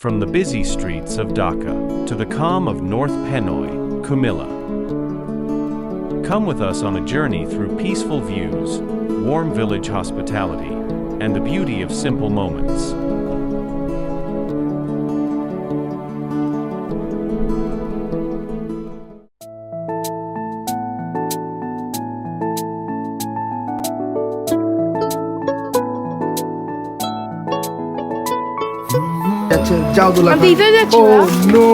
From the busy streets of Dhaka to the calm of North Penoy, Kumilla. Come with us on a journey through peaceful views, warm village hospitality, and the beauty of simple moments. যাও দুলা আমি দিতে যাচ্ছি ও no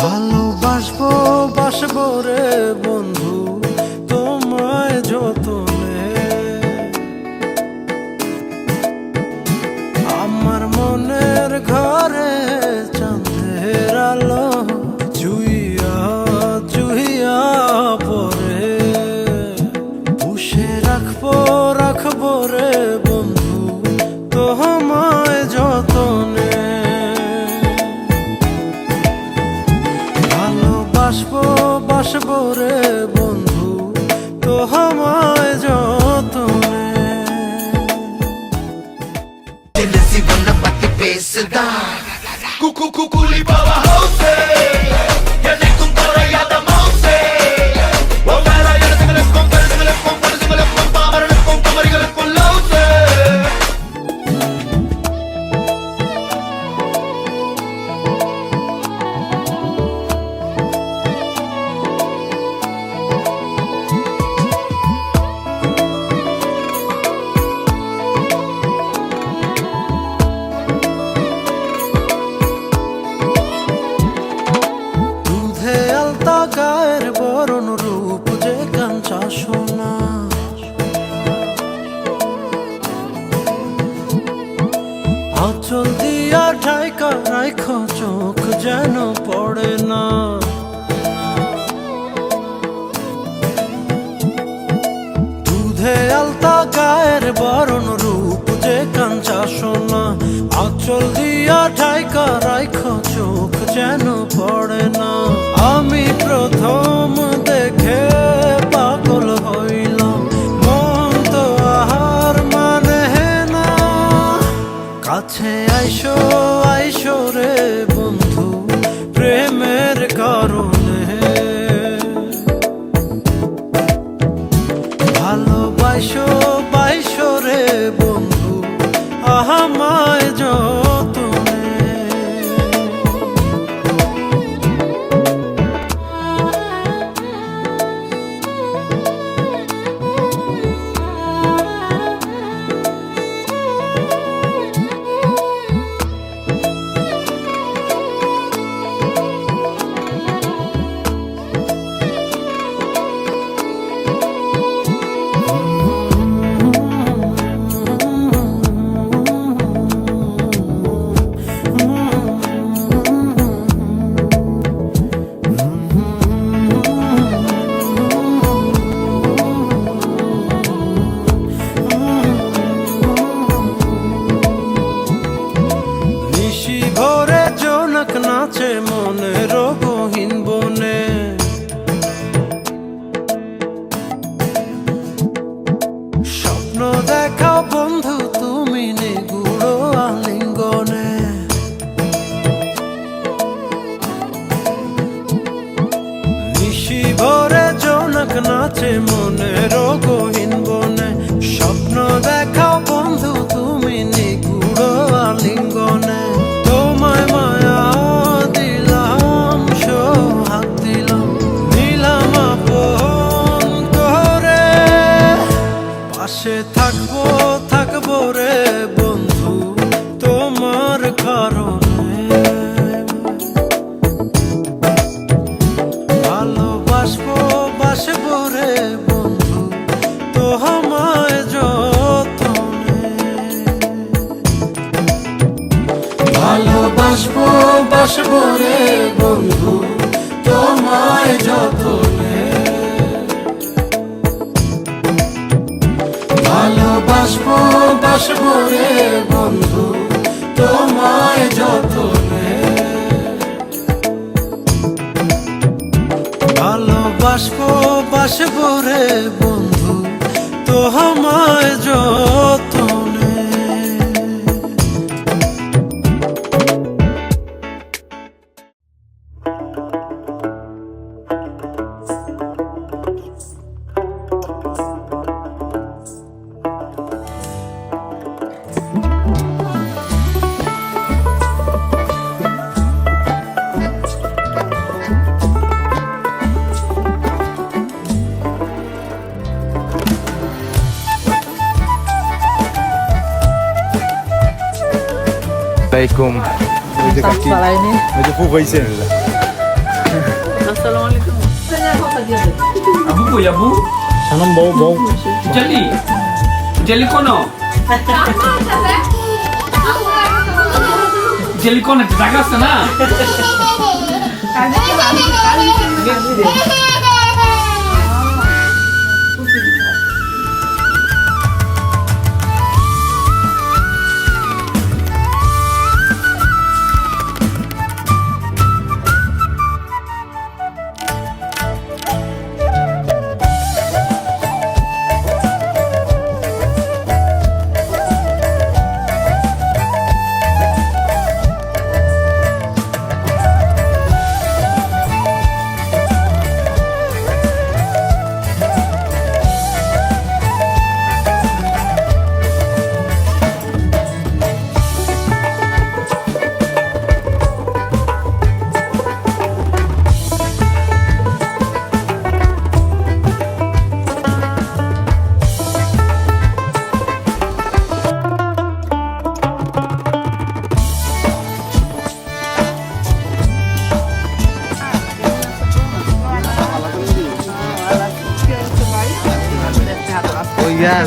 ভালোবাসবো বাসবো রে বন্ধু তোমায় যতনে আমার মনের ঘরে চাঁদের আলো জুইয়া জুইয়া পরে পুষে রাখবো রাখবো রে বন্ধু তোমায় যতনে ভালোবাসবো বাসবো রে বন্ধু তোমায় যতনে গায়ের বরণ রূপ যে কাঞ্চা সোনা আঁচল দিয়া ঠাইকা রাইখ চোখ যেন পড়ে না দুধে আলতা গায়ের বরণ রূপ যে কাঞ্চা সোনা আঁচল দিয়া ঠাইকা রাইখ চোখ যেন পড়ে না আমি প্রথম দেখে পাগল হইলাম মন তো আহার মানে না কাছে আইসো আইসো রে বন্ধু প্রেমের কারণে ভালোবাসো বাইসো রে বন্ধু আমায় যতনে ভোরে জোনাক নাচে মনে রোগহীন বনে স্বপ্ন দেখাও বন্ধু তুমি নিগুড় আলিঙ্গনে নিশি ভোরে জোনাক নাচে মনে রোগহীন বনে স্বপ্ন দেখাও বন্ধু তুমি নিগুড় আলিঙ্গনে তোমায় মায়া দিলাম সোহাগ দিলাম নিলাম আপন করে পাশে থাকবো থাকবো রে বন্ধু তোমার কারণে ভালোবাসবো বাসবো রে বন্ধু তোমায় যতনে ভালোবাসবো বাসবো রে বন্ধু তোমায় যতনে ভালোবাসবো বাসবো রে বন্ধু তোমায় বাসবো রে বন্ধু তোমায় যতনে। আলাইকুম ওই যে কাকি ওই যে খুব হইছে আসসালামু আলাইকুম Abu ko ya bu? Sanam বউ Jali. Jali kono. Jali kono jaga sana.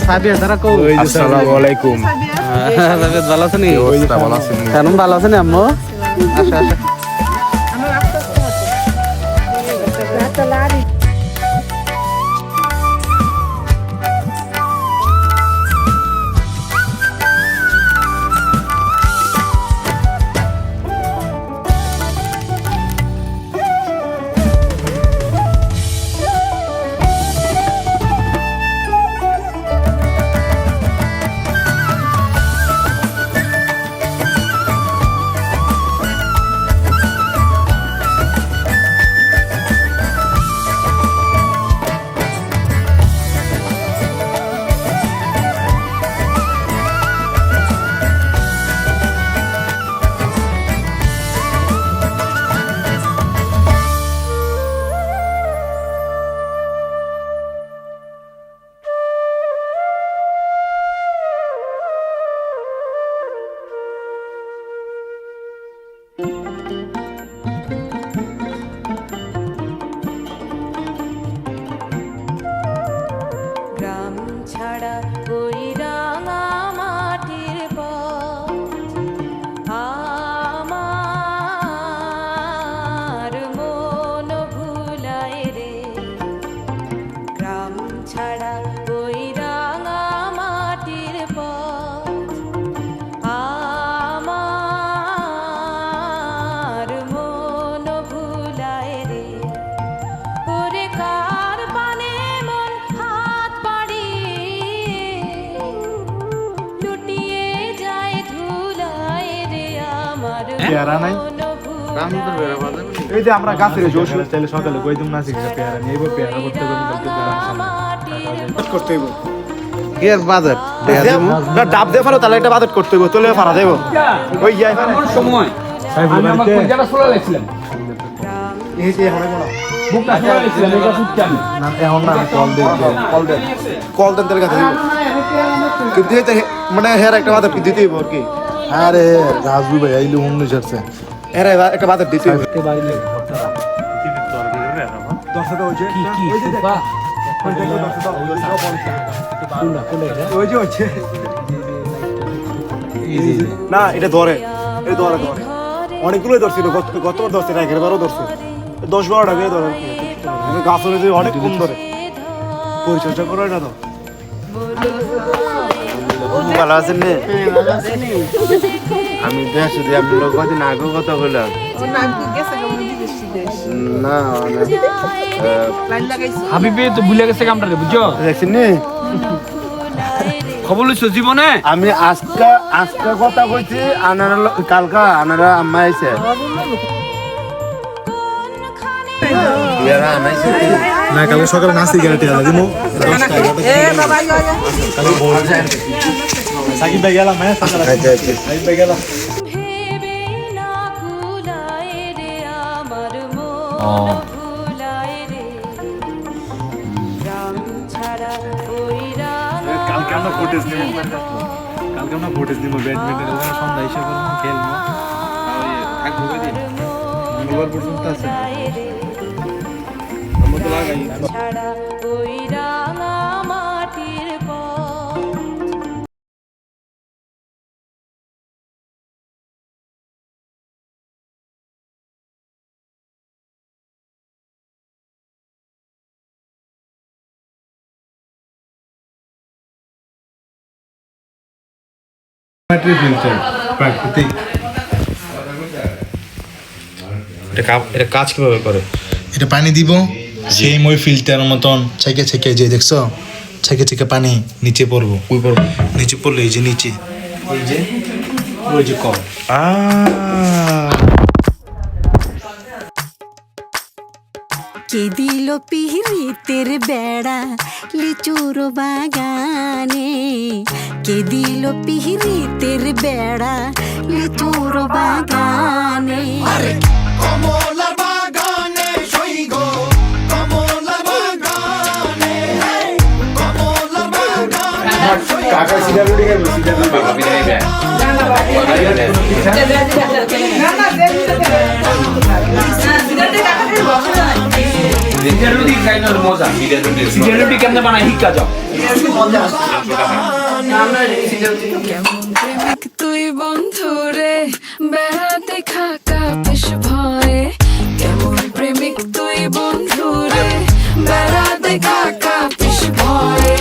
Sabia তারা কো আসসালামু আলাইকুম সাবিয়া ভালো আছেন নি ওই যে ভালো আছেন কেমন ভালো আছেন আম্মু আসা আসা গ্রাম ছাড়া ওই রাঙা মাটির পথ আমার মন ভুলায় রে। গ্রাম ছাড়া ওই রাঙা মাটির পথ আমার মন ভুলায় রে। ওরে কার পানে মন হাত বাড়িয়ে লুটিয়ে যায় ধুলায় রে আমার পেয়ারা নাই? মন ভুলায় এই যে আমরা গাছের জোশ চাইলে সকালে কইতুম না শিখে পেয়ারা নিয়ে পেয়ারা করতে করতে হইব এর বাজার না ডাব দে ফারো তাহলে একটা বাজেট করতে হইব তোলে ফারা দেব ওই যাই ফারা আমার সময় আমি আমার পঞ্জাটা সোলা লাগছিলাম এই যে হরে বড় বুকটা সোলা লাগছিলাম এটা ফুটছে আমি না এখন না কল দেন তার কাছে কিন্তু এই মানে হের একটা বাজেট দিতে হইব আর কি আরে রাজু ভাই আইলো 19 আসছে এর একটা বাজেট দিতে হইব দশটা হইছে কি সুপা ওই যে হচ্ছে না এটা ধরে এই ধরে ধরে অনেকগুলোই ধরছিল গতবার ধরছে না 11বারও ধরছে 10-12 টাকা ধরে গাছ হলে অনেক কম ধরে পরিচর্যা করে না তো ভালো আছেন নে আমি দেশ যদি আপনি লোক কদিন আগেও কথা বললাম না হাবিবে তো ভুলে গেছে কামটা রে বুঝছো দেখছেন নি খবর লইছো জীবনে আমি আজকে কথা কইছি আনারা কালকা আনারা আম্মা আইছে ইয়ারা আনাইছে না কালকে সকালে নাস্তি গ্যারান্টি আলা দিমু 10টা 11টা সাকিব ভাই গেলাম হ্যাঁ সকালে সাকিব ভাই গেলাম ভেবে না কুলায় রে আমার মন ভুলায় রে রাম ছাড়া ওই রাঙা কালকে আমরা ফুটেজ নিব ব্যাডমিন্টন সন্ধ্যা এসে করব খেলবো থাকবো কয়দিন মঙ্গলবার পর্যন্ত আছে আমরা তো লাগাই ছাড়া ওই রাঙা মাটির পথ ব্যাটারি ফিল্টার প্রাকৃতিক এটা কাজ কিভাবে করে এটা পানি দিব সেম ওই ফিল্টারের মতন ছেকে ছেকে যে দেখছো ছেকে ছেকে পানি নিচে পড়বো ওই পড়বো নিচে পড়লে এই যে নিচে ওই যে কল কে দিল পিহিতের বেড়া লিচুর বাগানে কে দিল পিহিতের বেড়া লিচুর বাগানে কমলার বাগানে সইগ কমলার বাগানে কমলার বাগানে কাকা সিগারেট গেল সিগারেট রুটি খাই না মজা সিগারেট রুটি কেমনে বানাই হিক্কা যাও প্রেমিক তুই বন্ধু রে বেড়াতে খাকা পেশ ভয়ে কেমন প্রেমিক তুই বন্ধু রে বেড়াতে খাকা পেশ ভয়ে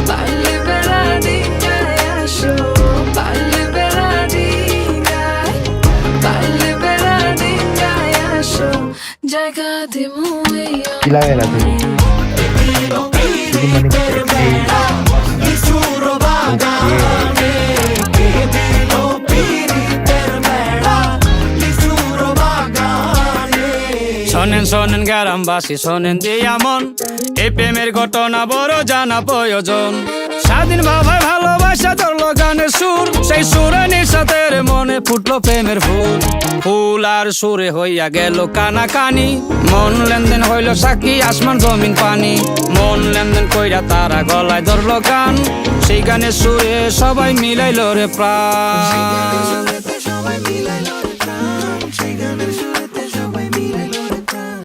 পারলে বেড়া দিগায় আসো পারলে বেড়া দিগায় পারলে বেড়া দিগায় আসো জায়গা দিমু কি লাগে না তুমি লিচুর বাগানে কে দিল পিরিতের মেলা লিচুর বাগানে শোনেন শোনেন গ্রামবাসী শোনেন দিয়া মন এই প্রেমের ঘটনা বড় জানা প্রয়োজন স্বাধীন ভাবে ভালোবাসা ধরলো গানের সুর সেই সুরে নিঃসাতের মনে ফুটলো প্রেমের ফুল ফুল আর সুরে হইয়া গেল কানাকানি মন লেনদেন হইল সাক্ষী আসমান জমিন পানি মন লেনদেন কইরা তারা গলায় ধরলো গান সেই গানের সুরে সবাই মিলাইল রে প্রাণ